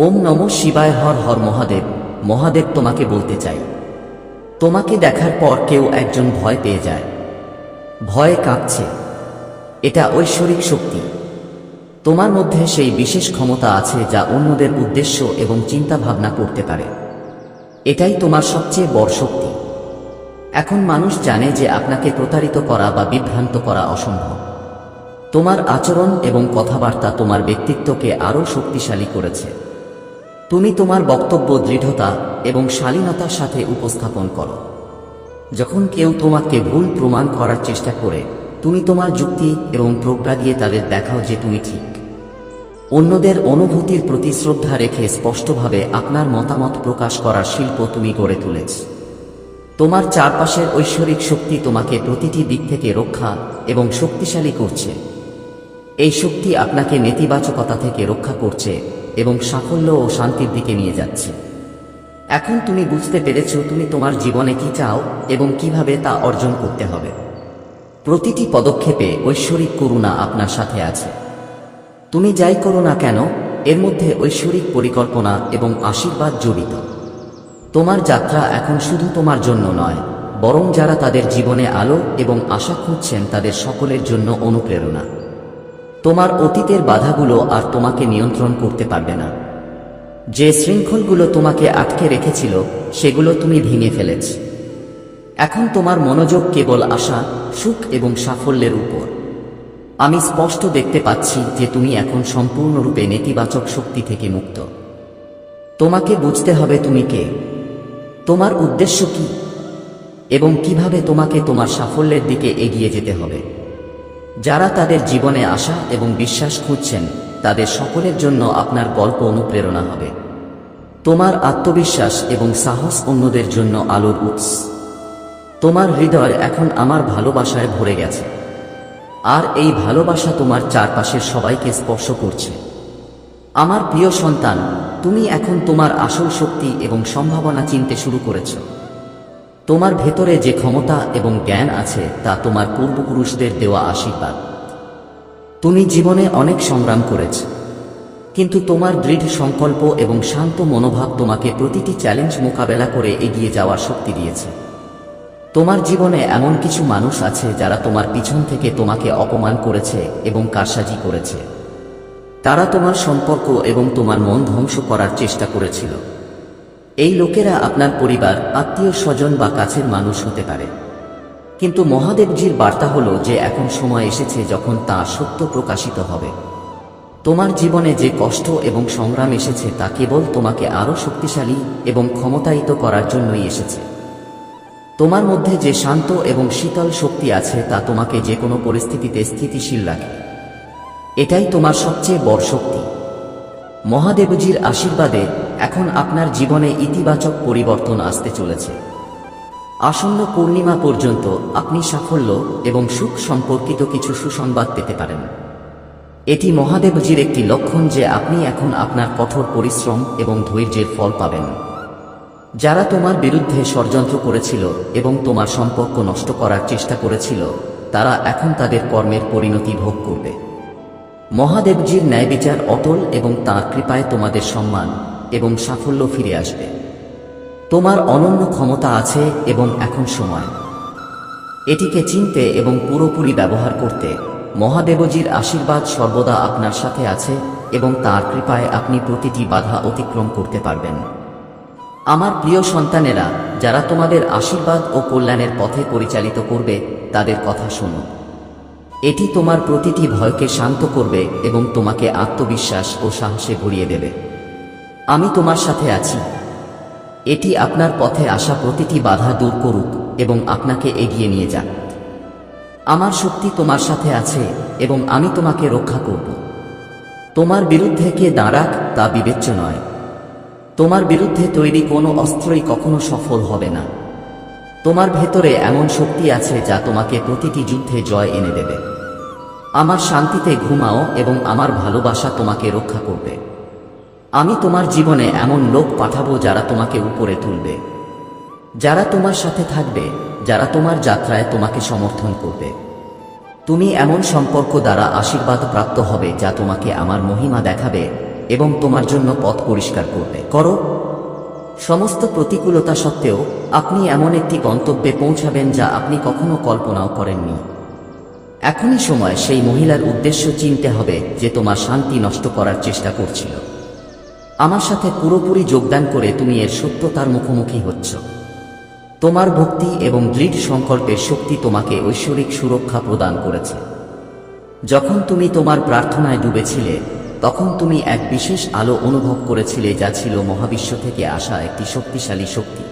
ওম নমঃ শিবায়। হর হর মহাদেব। মহাদেব তোমাকে বলতে চাই, তোমাকে দেখার পর কেউ একজন ভয় পেয়ে যায়, ভয়ে কাঁপছে। এটা ঐশ্বরিক শক্তি। তোমার মধ্যে সেই বিশেষ ক্ষমতা আছে যা অন্যদের উদ্দেশ্য এবং চিন্তা ভাবনা করতে পারে। এটাই তোমার সবচেয়ে বড় শক্তি। এখন মানুষ জানে যে আপনাকে প্রতারিত করা বা বিভ্রান্ত করা অসম্ভব। তোমার আচরণ এবং কথাবার্তা তোমার ব্যক্তিত্বকে আরও শক্তিশালী করেছে। তুমি তোমার বক্তব্য দৃঢ়তা এবং শালীনতার সাথে উপস্থাপন করো। যখন কেউ তোমাকে ভুল প্রমাণ করার চেষ্টা করে, তুমি তোমার যুক্তি এবং প্রজ্ঞা দিয়ে তাদের দেখাও যে তুমি ঠিক। অন্যদের অনুভূতির প্রতি শ্রদ্ধা রেখে স্পষ্টভাবে আপনার মতামত প্রকাশ করার শিল্প তুমি গড়ে তুলেছ। তোমার চারপাশের ঐশ্বরিক শক্তি তোমাকে প্রতিটি দিক থেকে রক্ষা এবং শক্তিশালী করছে। এই শক্তি আপনাকে নেতিবাচকতা থেকে রক্ষা করছে এবং সাফল্য ও শান্তির দিকে নিয়ে যাচ্ছে। এখন তুমি বুঝতে পেরেছ তুমি তোমার জীবনে কি চাও এবং কিভাবে তা অর্জন করতে হবে। প্রতিটি পদক্ষেপে ঐশ্বরিক করুণা আপনার সাথে আছে। তুমি যাই করো না কেন, এর মধ্যে ঐশ্বরিক পরিকল্পনা এবং আশীর্বাদ জড়িত। তোমার যাত্রা এখন শুধু তোমার জন্য নয়, বরং যারা তাদের জীবনে আলো এবং আশা খুঁজছেন তাদের সকলের জন্য অনুপ্রেরণা। তোমার অতীতের বাধাগুলো আর তোমাকে নিয়ন্ত্রণ করতে পারবে না। যে শৃঙ্খলগুলো তোমাকে আটকে রেখেছিল সেগুলো তুমি ভেঙে ফেলেছ। এখন তোমার মনোযোগ কেবল আশা, সুখ এবং সাফল্যের উপর। আমি স্পষ্ট দেখতে পাচ্ছি যে তুমি এখন সম্পূর্ণরূপে নেতিবাচক শক্তি থেকে মুক্ত। তোমাকে বুঝতে হবে তুমি কে, তোমার উদ্দেশ্য কি, এবং কিভাবে তোমাকে তোমার সাফল্যের দিকে এগিয়ে যেতে হবে। যারা তাদের জীবনে আশা এবং বিশ্বাস খুঁজছেন তাদের সকলের জন্য আপনার গল্প অনুপ্রেরণা হবে। তোমার আত্মবিশ্বাস এবং সাহস অন্যদের জন্য আলোর উৎস। তোমার হৃদয় এখন আমার ভালোবাসায় ভরে গেছে, আর এই ভালোবাসা তোমার চারপাশের সবাইকে স্পর্শ করছে। আমার প্রিয় সন্তান, তুমি এখন তোমার আসল শক্তি এবং সম্ভাবনা চিনতে শুরু করেছ। তোমার ভেতরে যে ক্ষমতা এবং জ্ঞান আছে তা তোমার পূর্বপুরুষদের দেওয়া আশীর্বাদ। তুমি জীবনে অনেক সংগ্রাম করেছ, কিন্তু তোমার দৃঢ় সংকল্প এবং শান্ত মনোভাব তোমাকে প্রতিটি চ্যালেঞ্জ মোকাবেলা করে এগিয়ে যাওয়ার শক্তি দিয়েছে। তোমার জীবনে এমন কিছু মানুষ আছে যারা তোমার পিছন থেকে তোমাকে অপমান করেছে এবং কারসাজি করেছে। তারা তোমার সম্পর্ক এবং তোমার মন ধ্বংস করার চেষ্টা করেছিল। এই লোকেরা আপনার পরিবার, আত্মীয় স্বজন বা কাছের মানুষ হতে পারে। কিন্তু মহাদেবজির বার্তা হলো যে এখন সময় এসেছে যখন তা সত্য প্রকাশিত হবে। তোমার জীবনে যে কষ্ট এবং সংগ্রাম এসেছে তা কেবল তোমাকে আরও শক্তিশালী এবং ক্ষমতায়িত করার জন্যই এসেছে। তোমার মধ্যে যে শান্ত এবং শীতল শক্তি আছে তা তোমাকে যে কোনো পরিস্থিতিতে স্থিতিশীল রাখে। এটাই তোমার সবচেয়ে বড় শক্তি। মহাদেবজির আশীর্বাদে এখন আপনার জীবনে ইতিবাচক পরিবর্তন আসতে চলেছে। আসন্ন পূর্ণিমা পর্যন্ত আপনি সাফল্য এবং সুখ সম্পর্কিত কিছু সুসংবাদ পেতে পারেন। এটি মহাদেবজির একটি লক্ষণ যে আপনি এখন আপনার কঠোর পরিশ্রম এবং ধৈর্যের ফল পাবেন। যারা তোমার বিরুদ্ধে ষড়যন্ত্র করেছিল এবং তোমার সম্পর্ক নষ্ট করার চেষ্টা করেছিল, তারা এখন তাদের কর্মের পরিণতি ভোগ করবে। মহাদেবজির ন্যায়বিচার অটল এবং তাঁর কৃপায় তোমাদের সম্মান এবং সাফল্য ফিরে আসবে। তোমার অনন্য ক্ষমতা আছে এবং এখন সময় এটিকে চিনতে এবং পুরোপুরি ব্যবহার করতে। মহাদেবজির আশীর্বাদ সর্বদা আপনার সাথে আছে এবং তাঁর কৃপায় আপনি প্রতিটি বাধা অতিক্রম করতে পারবেন। আমার প্রিয় সন্তানেরা, যারা তোমাদের আশীর্বাদ ও কল্যাণের পথে পরিচালিত করবে, তাদের কথা শোনো। এটি তোমার প্রতিটি ভয়কে শান্ত করবে এবং তোমাকে আত্মবিশ্বাস ও সাহসে ভরিয়ে দেবে। আমি তোমার সাথে আছি। এটি আপনার পথে আসা প্রতিটি বাধা দূর করুক এবং আপনাকে এগিয়ে নিয়ে যাক। আমার শক্তি তোমার সাথে আছে এবং আমি তোমাকে রক্ষা করব। তোমার বিরুদ্ধে কে দাঁড়াক তা বিবেচ্য নয়। তোমার বিরুদ্ধে তৈরি কোনো অস্ত্রই কখনো সফল হবে না। তোমার ভেতরে এমন শক্তি আছে যা তোমাকে প্রতিটি যুদ্ধে জয় এনে দেবে। আমার শান্তিতে ঘুমাও এবং আমার ভালোবাসা তোমাকে রক্ষা করবে। আমি তোমার জীবনে এমন লোক পাঠাবো যারা তোমাকে উপরে তুলবে, যারা তোমার সাথে থাকবে, যারা তোমার যাত্রায় তোমাকে সমর্থন করবে। তুমি এমন সম্পর্ক দ্বারা আশীর্বাদ প্রাপ্ত হবে যা তোমাকে আমার মহিমা দেখাবে এবং তোমার জন্য পথ পরিষ্কার করো। সমস্ত প্রতিকূলতা সত্ত্বেও আপনি এমন একটি গন্তব্যে পৌঁছাবেন যা আপনি কখনো কল্পনাও করেননি। এখনই সময় সেই মহিলার উদ্দেশ্য চিনতে হবে যে তোমার শান্তি নষ্ট করার চেষ্টা করছিল। আমার সাথে পুরোপুরি যোগদান করে তুমি এর সত্যতার মুখোমুখি হচ্ছ। তোমার ভক্তি এবং দৃঢ় সংকল্পের শক্তি তোমাকে ঐশ্বরিক সুরক্ষা প্রদান করেছে। যখন তুমি তোমার প্রার্থনায় ডুবেছিলে তখন তুমি এক বিশেষ আলো অনুভব করেছিলে যা ছিল মহাবিশ্ব থেকে আসা একটি শক্তিশালী শক্তি।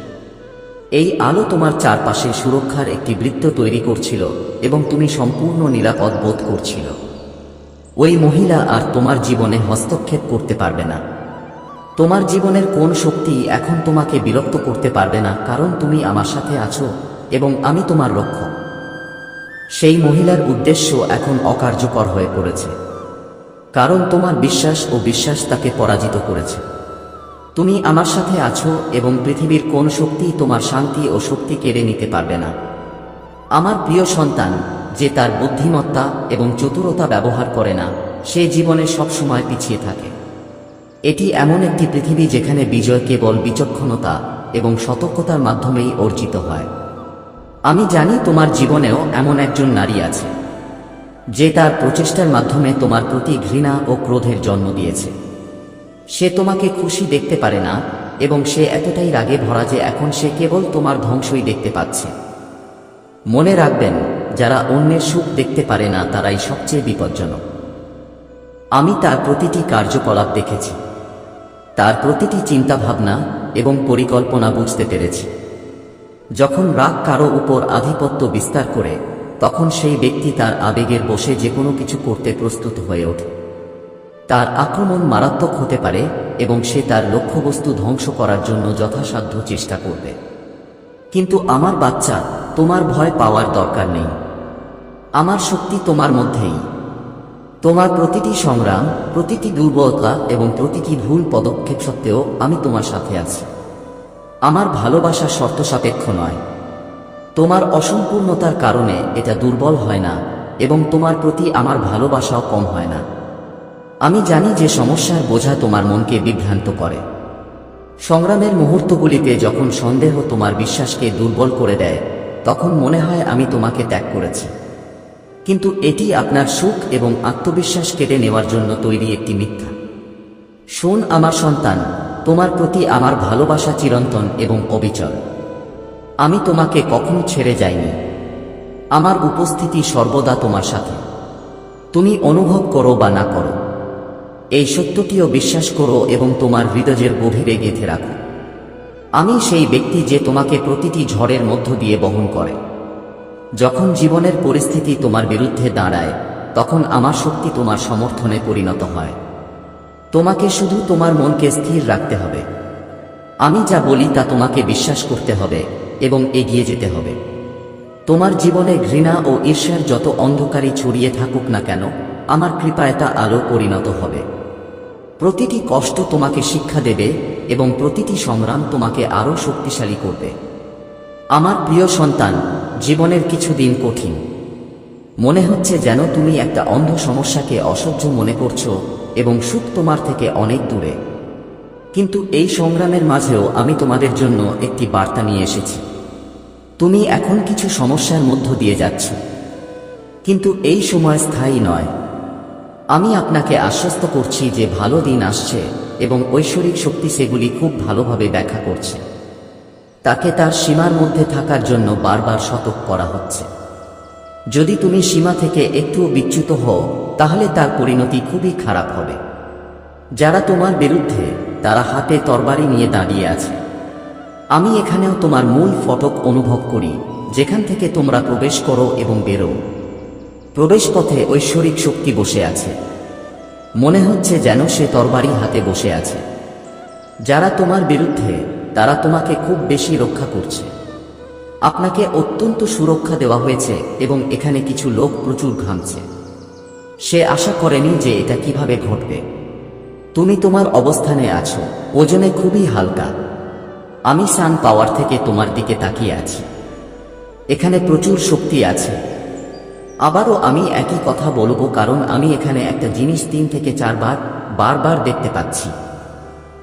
এই আলো তোমার চারপাশে সুরক্ষার একটি বৃত্ত তৈরি করছিল এবং তুমি সম্পূর্ণ নিরাপদ বোধ করছিল। ওই মহিলা আর তোমার জীবনে হস্তক্ষেপ করতে পারবে না। তোমার জীবনের কোন শক্তি এখন তোমাকে বিরক্ত করতে পারবে না, কারণ তুমি আমার সাথে আছো এবং আমি তোমার রক্ষক। সেই মহিলার উদ্দেশ্য এখন অকার্যকর হয়ে পড়েছে, কারণ তোমার বিশ্বাস ও বিশ্বাস তাকে পরাজিত করেছে। তুমি আমার সাথে আছো এবং পৃথিবীর কোন শক্তি তোমার শান্তি ও শক্তি কেড়ে নিতে পারবে না। আমার প্রিয় সন্তান, যে তার বুদ্ধিমত্তা এবং চতুরতা ব্যবহার করে না, সে জীবনে সবসময় পিছিয়ে থাকে। এটি এমন একটি পৃথিবী যেখানে বিজয় কেবল বিচক্ষণতা এবং সতর্কতার মাধ্যমেই অর্জিত হয়। আমি জানি তোমার জীবনেও এমন একজন নারী আছে যে তার প্রচেষ্টার মাধ্যমে তোমার প্রতি ঘৃণা ও ক্রোধের জন্ম দিয়েছে। সে তোমাকে খুশি দেখতে পারে না এবং সে এতটাই রাগে ভরা যে এখন সে কেবল তোমার ধ্বংসই দেখতে পাচ্ছে। মনে রাখবেন, যারা অন্যের সুখ দেখতে পারে না তারাই সবচেয়ে বিপজ্জনক। আমি তার প্রতিটি কার্যকলাপ দেখেছি, তার প্রতিটি চিন্তাভাবনা এবং পরিকল্পনা বুঝতে পেরেছি। যখন রাগ কারো উপর আধিপত্য বিস্তার করে তখন সেই ব্যক্তি তার আবেগের বশে যে কোনো কিছু করতে প্রস্তুত হয়ে ওঠে। তার আক্রমণ মারাত্মক হতে পারে এবং সে তার লক্ষ্যবস্তু ধ্বংস করার জন্য যথাসাধ্য চেষ্টা করবে। কিন্তু আমার বাচ্চা, তোমার ভয় পাওয়ার দরকার নেই। আমার শক্তি তোমার মধ্যেই। তোমার প্রতিটি সংগ্রাম, প্রতিটি দুর্বলতা এবং প্রতিটি ভুল পদক্ষেপ সত্ত্বেও আমি তোমার সাথে আছি। আমার ভালোবাসা শর্ত সাপেক্ষ নয়। তোমার অসম্পূর্ণতার কারণে এটা দুর্বল হয় না এবং তোমার প্রতি আমার ভালোবাসাও কম হয় না। আমি জানি যে সমস্যার বোঝা তোমার মনকে বিভ্রান্ত করে। সংগ্রামের মুহূর্তগুলিতে যখন সন্দেহ তোমার বিশ্বাসকে দুর্বল করে দেয় তখন মনে হয় আমি তোমাকে ত্যাগ করেছি, কিন্তু এটি আপনার সুখ এবং আত্মবিশ্বাস কেড়ে নেওয়ার জন্য তৈরি একটি মিথ্যা। শোন আমার সন্তান, তোমার প্রতি আমার ভালোবাসা চিরন্তন এবং অবিচল। আমি তোমাকে কখনো ছেড়ে যাইনি। আমার উপস্থিতি সর্বদা তোমার সাথে। তুমি অনুভব করো বা না করো, এই সত্যটিও বিশ্বাস করো এবং তোমার হৃদয়ের গভীরে গেঁথে রাখো। আমি সেই ব্যক্তি যে তোমাকে প্রতিটি ঝড়ের মধ্য দিয়ে বহন করে। যখন জীবনের পরিস্থিতি তোমার বিরুদ্ধে দাঁড়ায় তখন আমার শক্তি তোমার সমর্থনে পরিণত হয়। তোমাকে শুধু তোমার মনকে স্থির রাখতে হবে। আমি যা বলি তা তোমাকে বিশ্বাস করতে হবে এবং এগিয়ে যেতে হবে। তোমার জীবনে ঘৃণা ও ঈর্ষার যত অন্ধকারই ছড়িয়ে থাকুক না কেন, আমার কৃপায় তা আলো পরিণত হবে। প্রতিটি কষ্ট তোমাকে শিক্ষা দেবে এবং প্রতিটি সংগ্রাম তোমাকে আরও শক্তিশালী করবে। আমার প্রিয় সন্তান, জীবনের কিছু দিন কঠিন। মনে হচ্ছে যেন তুমি একটা অন্ধ সমস্যাকে অসহ্য মনে করছো এবং সুখ তোমার থেকে অনেক দূরে। কিন্তু এই সংগ্রামের মাঝেও আমি তোমাদের জন্য একটি বার্তা নিয়ে এসেছি। তুমি এখন কিছু সমস্যার মধ্য দিয়ে যাচ্ছ, কিন্তু এই সময় স্থায়ী নয়। আমি আপনাকে আশ্বস্ত করছি যে ভালো দিন আসছে এবং ঐশ্বরিক শক্তি সেগুলি খুব ভালোভাবে ব্যাখ্যা করছে। তাকে তার সীমার মধ্যে থাকার জন্য বারবার সতর্ক করা হচ্ছে। যদি তুমি সীমা থেকে একটুও বিচ্যুত হও তাহলে তার পরিণতি খুবই খারাপ হবে। যারা তোমার বিরুদ্ধে, তারা হাতে তরবারি নিয়ে দাঁড়িয়ে আছে। আমি এখানেও তোমার মূল ফটক অনুভব করি, যেখান থেকে তোমরা প্রবেশ করো এবং বেরো। প্রবেশপথে ঐশ্বরিক শক্তি বসে আছে। মনে হচ্ছে যেন সে তরবারি হাতে বসে আছে। যারা তোমার বিরুদ্ধে, তারা তোমাকে খুব বেশি রক্ষা করছে। আপনাকে অত্যন্ত সুরক্ষা দেওয়া হয়েছে এবং এখানে কিছু লোক প্রচুর ঘামছে। সে আশা করেনি যে এটা কিভাবে ঘটবে। তুমি তোমার অবস্থানে আছো, ওজনে খুবই হালকা। আমি সান পাওয়ার থেকে তোমার দিকে তাকিয়ে আছি। এখানে প্রচুর শক্তি আছে। আবারও আমি একই কথা বলবো, কারণ আমি এখানে একটা জিনিস 3 থেকে 4 বার বারবার দেখতে পাচ্ছি।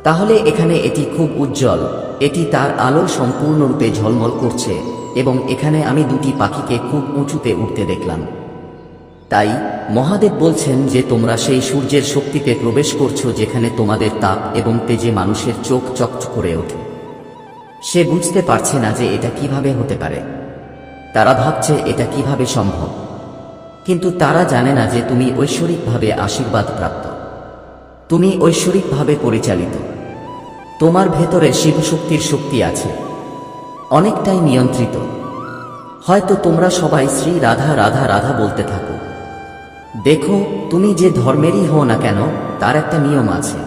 তাহলে এখানে এটি খুব উজ্জ্বল, এটি তার আলো সম্পূর্ণরূপে ঝলমল করছে, এবং এখানে আমি দুটি পাখিকে খুব উঁচুতে উঠতে দেখলাম। তাই মহাদেব বলছেন যে তোমরা সেই সূর্যের শক্তিতে প্রবেশ করছো যেখানে তোমাদের তাপ এবং তেজে মানুষের চোখ চকচক করে ওঠে। সে বুঝতে পারছে না যে এটা কিভাবে হতে পারে। তারা ভাবছে এটা কিভাবে সম্ভব, কিন্তু তারা জানে না যে তুমি ঐশ্বরিকভাবে আশীর্বাদ প্রাপ্ত, তুমি ঐশ্বরিকভাবে পরিচালিত। তোমার ভেতরে শিবশক্তির শক্তি আছে, অনেকটাই নিয়ন্ত্রিত। হয়তো তোমরা সবাই শ্রী রাধা রাধা রাধা বলতে থাকো। দেখো, তুমি যে ধর্মেরই হও না কেন, তার একটা নিয়ম আছে।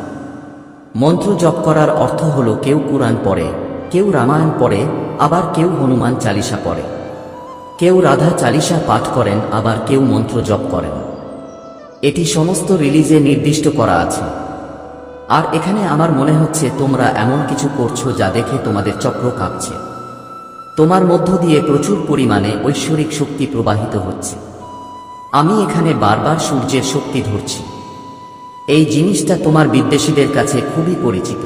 মন্ত্র জপ করার অর্থ হলো কেউ কুরআন পড়ে, কেউ রামায়ণ পড়ে, আবার কেউ হনুমান চালিসা পড়ে, কেউ রাধা চালিসা পাঠ করেন, আবার কেউ মন্ত্র জপ করেন। এটি সমস্ত রিলিজে নির্দিষ্ট করা আছে। আর এখানে আমার মনে হচ্ছে তোমরা এমন কিছু করছো যা দেখে তোমাদের চক্র কাঁপছে। তোমার মধ্য দিয়ে প্রচুর পরিমাণে ঐশ্বরিক শক্তি প্রবাহিত হচ্ছে। আমি এখানে বারবার সূর্যের শক্তি ধরছি। এই জিনিসটা তোমার বিদ্বেষীদের কাছে খুবই পরিচিত।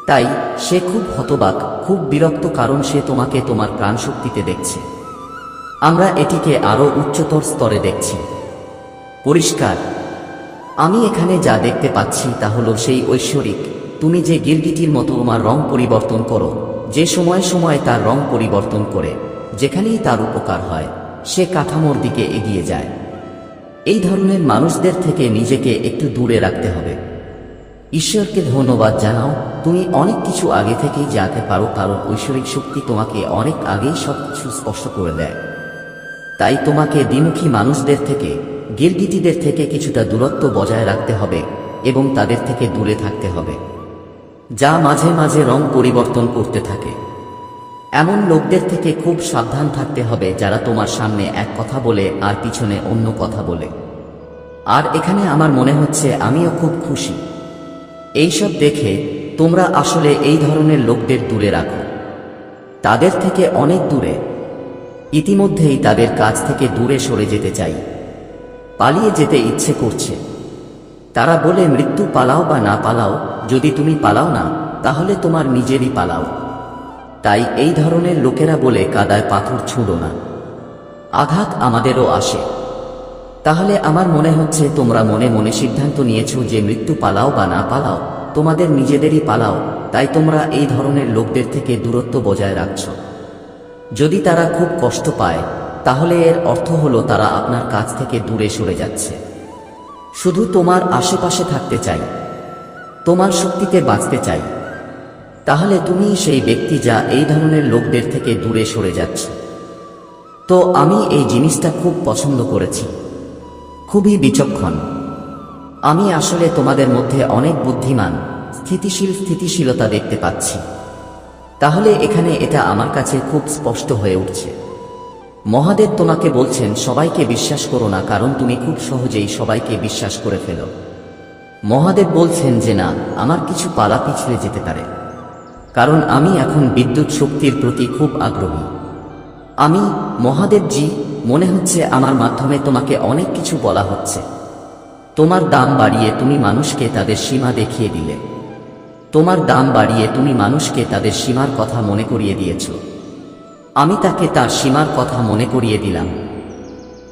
তাই সে খুব হতবাক, খুব বিরক্ত, কারণ সে তোমাকে তোমার প্রাণশক্তিতে দেখছে। আমরা এটিকে আরো উচ্চতর স্তরে দেখছি। পরিষ্কার, আমি এখানে যা দেখতে পাচ্ছি তা হলো সেই ঐশ্বরিক। তুমি যে গিরগিটির মতো তোমার রং পরিবর্তন করো, যে সময়ে সময়ে তার রং পরিবর্তন করে যেখানেই তার উপকার হয় সে কাঠামোর দিকে এগিয়ে যায়। এই ধরনের মানুষদের থেকে নিজেকে একটু দূরে রাখতে হবে। ঈশ্বরকে ধন্যবাদ জানাও, তুমি অনেক কিছু আগে থেকেই জানতে পারো, কারণ ঐশ্বরিক শক্তি তোমাকে অনেক আগেই সবকিছু স্পষ্ট করে দেয়। তাই তোমাকে দ্বিমুখী মানুষদের থেকে, গিরগিটিদের থেকে কিছুটা দূরত্ব বজায় রাখতে হবে এবং তাদের থেকে দূরে থাকতে হবে, যা মাঝে মাঝে রং পরিবর্তন করতে থাকে। এমন লোকদের থেকে খুব সাবধান থাকতে হবে যারা তোমার সামনে এক কথা বলে আর পিছনে অন্য কথা বলে। আর এখানে আমার মনে হচ্ছে আমিও খুব খুশি। এইসব দেখে তোমরা আসলে এই ধরনের লোকদের দূরে রাখো, তাদের থেকে অনেক দূরে। ইতিমধ্যেই তাদের কাছ থেকে দূরে সরে যেতে চাই, পালিয়ে যেতে ইচ্ছে করছে। তারা বলে মৃত্যু পালাও বা না পালাও, যদি তুমি পালাও না তাহলে তোমার নিজেরই পালাও। তাই এই ধরনের লোকেরা বলে কাদায় পাথর ছুঁড়ো না, আঘাত আমাদেরও আসে। তাহলে আমার মনে হচ্ছে তোমরা মনে মনে সিদ্ধান্ত নিয়েছো যে মৃত্যু পালাও বা না পালাও তোমাদের নিজেদেরই পালাও। তাই তোমরা এই ধরনের লোকদের থেকে দূরত্ব বজায় রাখছ। যদি তারা খুব কষ্ট পায় তাহলে এর অর্থ হলো তারা আপনার কাছ থেকে দূরে সরে যাচ্ছে, শুধু তোমার আশেপাশে থাকতে চাই, তোমার শক্তিতে বাঁচতে চাই। তাহলে তুমি সেই ব্যক্তি যা এই ধরনের লোকদের থেকে দূরে সরে যাচ্ছে। তো আমি এই জিনিসটা খুব পছন্দ করেছি, খুবই বিচক্ষণ। আমি আসলে তোমাদের মধ্যে অনেক বুদ্ধিমান, স্থিতিশীলতা দেখতে পাচ্ছি। তাহলে এখানে এটা আমার কাছে খুব স্পষ্ট হয়ে উঠছে। মহাদেব তোমাকে বলছেন সবাইকে বিশ্বাস করো না, কারণ তুমি খুব সহজেই সবাইকে বিশ্বাস করে ফেলো। মহাদেব বলছেন যে না, আমার কিছু পালা পিছলে যেতে পারে, কারণ আমি এখন বিদ্যুৎ শক্তির প্রতি খুব আগ্রহী। আমি, মহাদেবজি, মনে হচ্ছে আমার মাধ্যমে তোমাকে অনেক কিছু বলা হচ্ছে। তোমার দাম বাড়িয়ে তুমি মানুষকে তাদের সীমা দেখিয়ে দিলে। তোমার দাম বাড়িয়ে তুমি মানুষকে তাদের সীমার কথা মনে করিয়ে দিয়েছ। আমি তাকে তার সীমার কথা মনে করিয়ে দিলাম।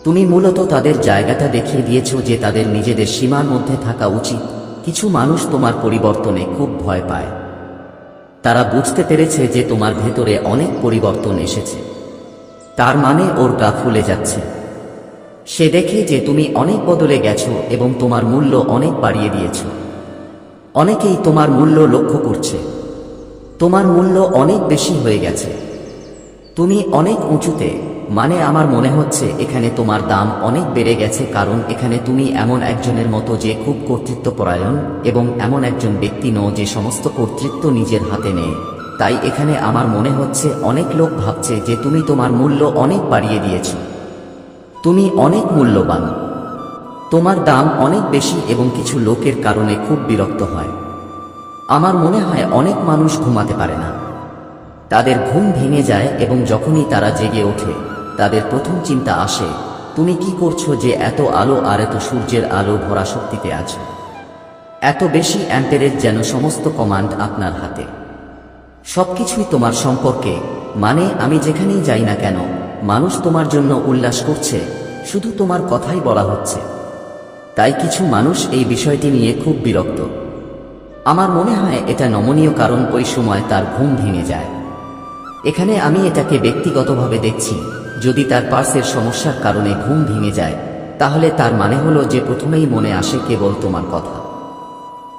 তুমি মূলত তাদের জায়গাটা দেখিয়ে দিয়েছ যে তাদের নিজেদের সীমার মধ্যে থাকা উচিত। কিছু মানুষ তোমার পরিবর্তনে খুব ভয় পায়। তারা বুঝতে পেরেছে যে তোমার ভেতরে অনেক পরিবর্তন এসেছে, তার মানে ওর গা ফুলে যাচ্ছে। সে দেখে যে তুমি অনেক বদলে গেছো এবং তোমার মূল্য অনেক বাড়িয়ে দিয়েছ। অনেকেই তোমার মূল্য লক্ষ্য করছে, তোমার মূল্য অনেক বেশি হয়ে গেছে, তুমি অনেক উঁচুতে। মানে আমার মনে হচ্ছে এখানে তোমার দাম অনেক বেড়ে গেছে, কারণ এখানে তুমি এমন একজনের মতো যে খুব কর্তৃত্বপরায়ণ এবং এমন একজন ব্যক্তি নও যে সমস্ত কর্তৃত্ব নিজের হাতে নেয়। তাই এখানে আমার মনে হচ্ছে অনেক লোক ভাবছে যে তুমি তোমার মূল্য অনেক বাড়িয়ে দিয়েছ, তুমি অনেক মূল্যবান, তোমার দাম অনেক বেশি, এবং কিছু লোকের কারণে খুব বিরক্ত হয়। আমার মনে হয় অনেক মানুষ ঘুমাতে পারে না, তাদের ঘুম ভেঙে যায় এবং যখনই তারা জেগে ওঠে তাদের প্রথম চিন্তা আসে, তুমি কি করছো যে এত আলো আর এত সূর্যের আলো ভরা শক্তিতে আছো? এত বেশি অ্যাম্পেরেজ যেন সমস্ত কমান্ড আপনার হাতে। সবকিছুই তোমার সম্পর্কে, মানে আমি যেখানেই যাই না কেন মানুষ তোমার জন্য উল্লাস করছে, শুধু তোমার কথাই বলা হচ্ছে। তাই কিছু মানুষ এই বিষয়টি নিয়ে খুব বিরক্ত। আমার মনে হয় এটা নমনীয়, কারণ ওই সময় তার ঘুম ভেঙে যায়। এখানে আমি এটাকে ব্যক্তিগতভাবে দেখছি। যদি তার পার্সের সমস্যার কারণে ঘুম ভেঙে যায়, তাহলে তার মানে হলো যে প্রথমেই মনে আসে কেবল তোমার কথা,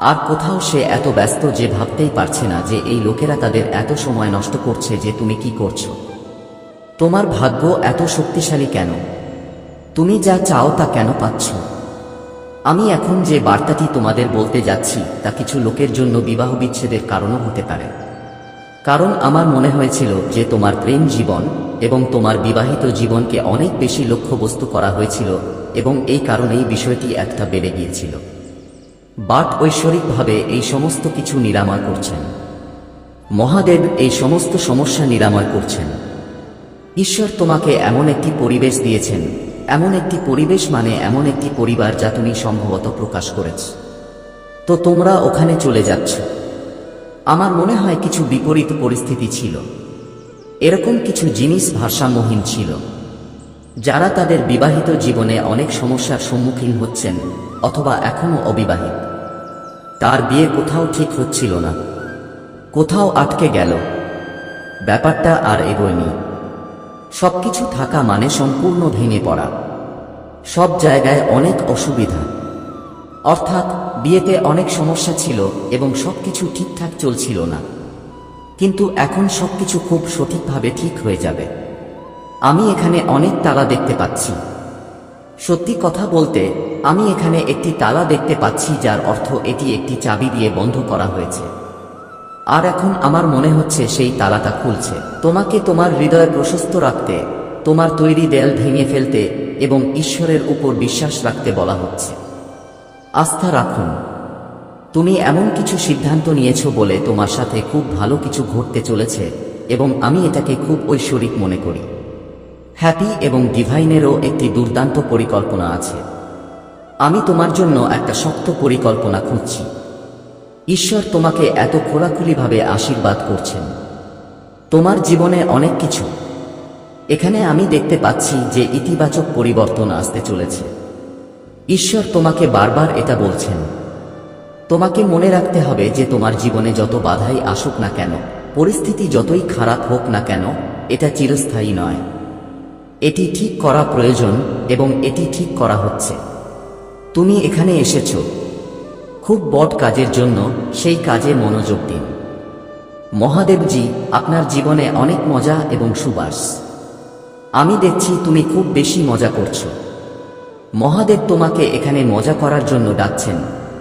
আর কোথাও সে এত ব্যস্ত যে ভাবতেই পারছে না যে এই লোকেরা তাদের এত সময় নষ্ট করছে যে তুমি কি করছো। তোমার ভাগ্য এত শক্তিশালী কেন? তুমি যা চাও তা কেন পাচ্ছ? আমি এখন যে বার্তাটি তোমাদের বলতে যাচ্ছি তা কিছু লোকের জন্য বিবাহ বিচ্ছেদের কারণও হতে পারে। কারণ আমার মনে হয়েছিল যে তোমার প্রেম জীবন এবং তোমার বিবাহিত জীবনকে অনেক বেশি লক্ষ্যবস্তু করা হয়েছিল, এবং এই কারণেই বিষয়টি একটা বেড়ে গিয়েছিল। বাট ঐশ্বরিকভাবে এই সমস্ত কিছু নিরাময় করছেন। মহাদেব এই সমস্ত সমস্যা নিরাময় করছেন। ঈশ্বর তোমাকে এমন একটি পরিবেশ দিয়েছেন, এমন একটি পরিবেশ মানে এমন একটি পরিবার যা তুমি সম্ভবত প্রকাশ করেছ। তো তোমরা ওখানে চলে যাচ্ছ। আমার মনে হয় কিছু বিপরীত পরিস্থিতি ছিল। এরকম কিছু জিনিস ভারসাম্যহীন ছিল। যারা তাদের বিবাহিত জীবনে অনেক সমস্যার সম্মুখীন হচ্ছেন অথবা এখনো অবিবাহিত, তার বিয়ে কোথাও ঠিক হচ্ছিল না, কোথাও আটকে গেল, ব্যাপারটা আর এগোয়নি। সবকিছু থাকা মানে সম্পূর্ণ ভেঙে পড়া, সব জায়গায় অনেক অসুবিধা। অর্থাৎ বিয়েতে অনেক সমস্যা ছিল এবং সবকিছু ঠিকঠাক চলছিল না, কিন্তু এখন সবকিছু খুব সঠিকভাবে ঠিক হয়ে যাবে। আমি এখানে অনেক তালা দেখতে পাচ্ছি। সত্যি কথা বলতে, আমি এখানে একটি তালা দেখতে পাচ্ছি, যার অর্থ এটি একটি চাবি দিয়ে বন্ধ করা হয়েছে। আর এখন আমার মনে হচ্ছে সেই তালাটা খুলছে। তোমাকে তোমার হৃদয় প্রশস্ত রাখতে, তোমার তৈরি দেয়াল ভেঙে ফেলতে এবং ঈশ্বরের উপর বিশ্বাস রাখতে বলা হচ্ছে। আস্থা রাখুন। তুমি এমন কিছু সিদ্ধান্ত নিয়েছ বলে তোমার সাথে খুব ভালো কিছু ঘটতে চলেছে, এবং আমি এটাকে খুব ঐশ্বরিক মনে করি। হ্যাপি এবং ডিভাইনেরও একটি দুর্দান্ত পরিকল্পনা আছে। আমি তোমার জন্য একটা শক্ত পরিকল্পনা খুঁজছি। ঈশ্বর তোমাকে এত খোলাখুলিভাবে আশীর্বাদ করছেন। তোমার জীবনে অনেক কিছু এখানে আমি দেখতে পাচ্ছি যে ইতিবাচক পরিবর্তন আসতে চলেছে। ঈশ্বর তোমাকে বারবার এটা বলছেন। তোমাকে মনে রাখতে হবে যে তোমার জীবনে যত বাধাই আসুক না কেন, পরিস্থিতি যতই খারাপ হোক না কেন, এটা চিরস্থায়ী নয়। এটি ঠিক করা প্রয়োজন এবং এটি ঠিক করা হচ্ছে। তুমি এখানে এসেছ খুব বড় কাজের জন্য, সেই কাজে মনোযোগ দিন। মহাদেবজি আপনার জীবনে অনেক মজা এবং সুবাস। আমি দেখছি তুমি খুব বেশি মজা করছো। মহাদেব তোমাকে এখানে মজা করার জন্য ডাকছেন,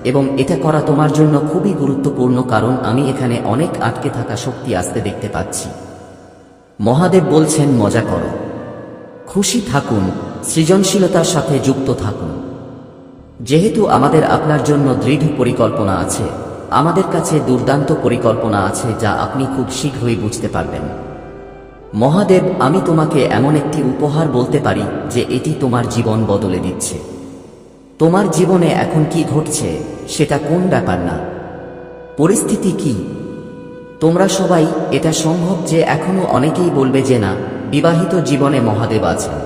এবং এটা করা তোমার জন্য খুবই গুরুত্বপূর্ণ, কারণ আমি এখানে অনেক আটকে থাকা শক্তি আসতে দেখতে পাচ্ছি। মহাদেব বলছেন মজা করো, খুশি থাকুন, সৃজনশীলতার সাথে যুক্ত থাকুন। যেহেতু আমাদের আপনার জন্য দৃঢ় পরিকল্পনা আছে, আমাদের কাছে দুর্দান্ত পরিকল্পনা আছে যা আপনি খুব শীঘ্রই বুঝতে পারবেন। মহাদেব, আমি তোমাকে এমন একটি উপহার বলতে পারি যে এটি তোমার জীবন বদলে দিচ্ছে। তোমার জীবনে এখন কি ঘটছে সেটা কোন ব্যাপার না, পরিস্থিতি কি। তোমরা সবাই এটা সম্ভব যে এখনো অনেকেই বলবে যে না, বিবাহিত জীবনে মহাদেব আছেন,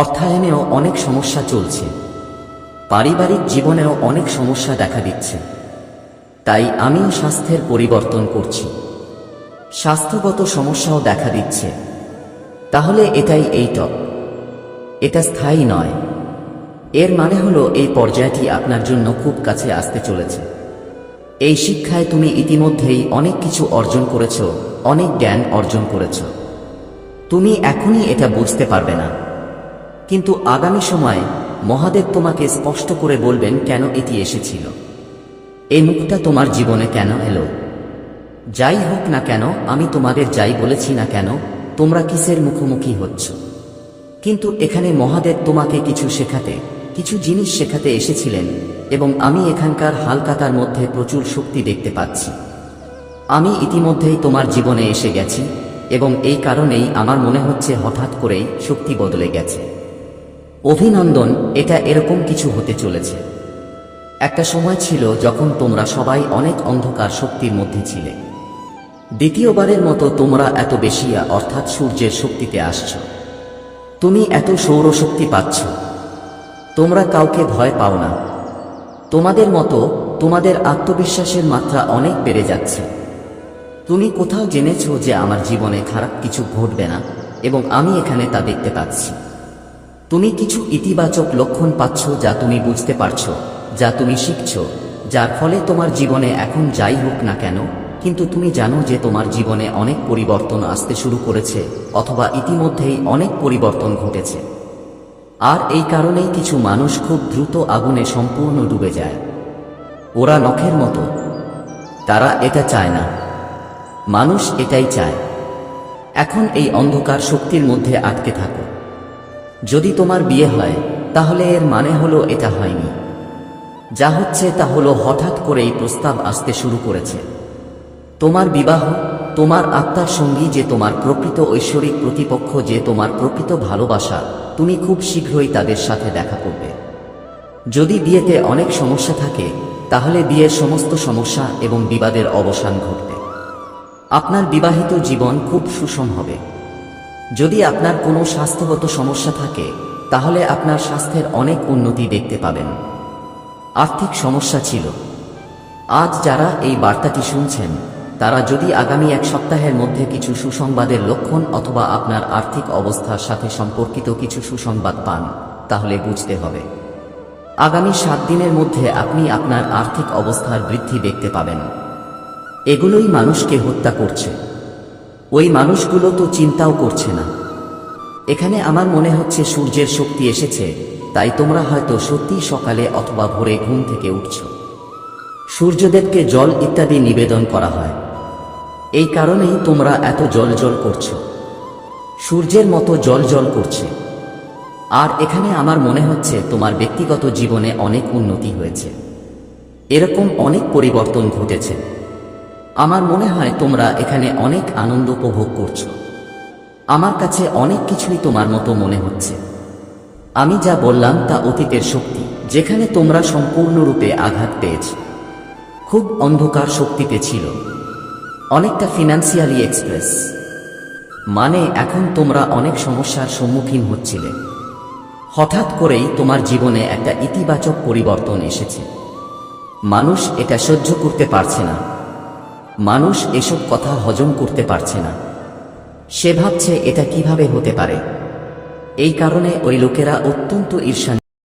অর্থায়নেও অনেক সমস্যা চলছে, পারিবারিক জীবনেও অনেক সমস্যা দেখা দিচ্ছে। তাই আমিও স্বাস্থ্যের পরিবর্তন করছি, স্বাস্থ্যগত সমস্যাও দেখা দিচ্ছে। তাহলে এটাই এই টপ, এটা স্থায়ী নয়। এর মানে হলো এই পর্যায়টি আপনার জন্য খুব কাছে আসতে চলেছে। এই শিক্ষায় তুমি ইতিমধ্যেই অনেক কিছু অর্জন করেছ, অনেক জ্ঞান অর্জন করেছ। তুমি এখনই এটা বুঝতে পারবে না, কিন্তু আগামী সময়ে মহাদেব তোমাকে স্পষ্ট করে বলবেন কেন এটি এসেছিল, এই মুখটা তোমার জীবনে কেন এলো। যাই হোক না কেন, আমি তোমাদের যাই বলেছি না কেন, তোমরা কিসের মুখোমুখি হচ্ছ, কিন্তু এখানে মহাদেব তোমাকে কিছু শেখাতে, কিছু জিনিস শেখাতে এসেছিলেন, এবং আমি এখানকার হালকাতার মধ্যে প্রচুর শক্তি দেখতে পাচ্ছি। আমি ইতিমধ্যেই তোমার জীবনে এসে গেছি, এবং এই কারণেই আমার মনে হচ্ছে হঠাৎ করেই শক্তি বদলে গেছে। অভিনন্দন, এটা এরকম কিছু হতে চলেছে। একটা সময় ছিল যখন তোমরা সবাই অনেক অন্ধকার শক্তির মধ্যে ছিলে। দ্বিতীয়বারের মতো তোমরা এত বেশি অর্থাৎ সূর্যের শক্তিতে আসছ। তুমি এত সৌরশক্তি পাচ্ছ, তোমরা কাউকে ভয় পাও না। তোমাদের মতো তোমাদের আত্মবিশ্বাসের মাত্রা অনেক বেড়ে যাচ্ছে। তুমি কোথাও জেনেছো যে আমার জীবনে খারাপ কিছু ঘটবে না, এবং আমি এখানে তা দেখতে পাচ্ছি। তুমি কিছু ইতিবাচক লক্ষণ পাচ্ছ, যা তুমি বুঝতে পারছো, যা তুমি শিখছো, যার ফলে তোমার জীবনে এখন যাই হোক না কেন, কিন্তু তুমি জানো যে তোমার জীবনে অনেক পরিবর্তন আসতে শুরু করেছে, অথবা ইতিমধ্যেই অনেক পরিবর্তন ঘটেছে। আর এই কারণেই কিছু মানুষ খুব দ্রুত আগুনে সম্পূর্ণ ডুবে যায়। ওরা নখের মতো, তারা এটা চায় না। মানুষ এটাই চায়। এখন এই অন্ধকার শক্তির মধ্যে আটকে থাকো। যদি তোমার বিয়ে হয়, তাহলে এর মানে হলো এটা হয়নি। যা হচ্ছে তা হলো হঠাৎ করেই প্রস্তাব আসতে শুরু করেছে। তোমার বিবাহ, তোমার আত্মার সঙ্গী, যে তোমার প্রকৃত ঐশ্বরিক প্রতিপক্ষ, যে তোমার প্রকৃত ভালোবাসা, তুমি খুব শীঘ্রই তাদের সাথে দেখা করবে। যদি বিয়েতে অনেক সমস্যা থাকে, তাহলে বিয়ের সমস্ত সমস্যা এবং বিবাদের অবসান ঘটবে। আপনার বিবাহিত জীবন খুব সুষম হবে। যদি আপনার কোনো স্বাস্থ্যগত সমস্যা থাকে, তাহলে আপনার স্বাস্থ্যের অনেক উন্নতি দেখতে পাবেন। আর্থিক সমস্যা ছিল, আজ যারা এই বার্তাটি শুনছেন, তারা যদি আগামী এক সপ্তাহের মধ্যে কিছু সুসংবাদের লক্ষণ অথবা আপনার আর্থিক অবস্থার সাথে সম্পর্কিত কিছু সুসংবাদ পান, তাহলে বুঝতে হবে আগামী 7 দিনের মধ্যে আপনি আপনার আর্থিক অবস্থার বৃদ্ধি দেখতে পাবেন। এগুলোই মানুষকে হত্যা করছে। ওই মানুষগুলো তো চিন্তাও করছে না। এখানে আমার মনে হচ্ছে সূর্যের শক্তি এসেছে, তাই তোমরা হয়তো সত্যিই সকালে অথবা ভোরে ঘুম থেকে উঠছ। সূর্যদেবকে জল ইত্যাদি নিবেদন করা হয়। এই কারণেই তোমরা এত জল করছো। সূর্যের মতো জল করছে। আর এখানে আমার মনে হচ্ছে তোমার ব্যক্তিগত জীবনে অনেক উন্নতি হয়েছে। এরকম অনেক পরিবর্তন ঘটেছে। আমার মনে হয় তোমরা এখানে অনেক আনন্দ উপভোগ করছো। আমার কাছে অনেক কিছুই তোমার মতো মনে হচ্ছে। আমি যা বললাম তা অতীতের শক্তি, যেখানে তোমরা সম্পূর্ণরূপে আঘাত পেয়েছ। খুব অন্ধকার শক্তিতে ছিল, অনেকটা ফিনান্সিয়ালি এক্সপ্রেস। মানে এখন তোমরা অনেক সমস্যার সম্মুখীন হচ্ছিলে। হঠাৎ করেই তোমার জীবনে একটা ইতিবাচক পরিবর্তন এসেছে। মানুষ এটা সহ্য করতে পারছে না। মানুষ এসব কথা হজম করতে পারছে না। সে ভাবছে এটা কিভাবে হতে পারে। এই কারণে ওই লোকেরা অত্যন্ত ঈর্ষা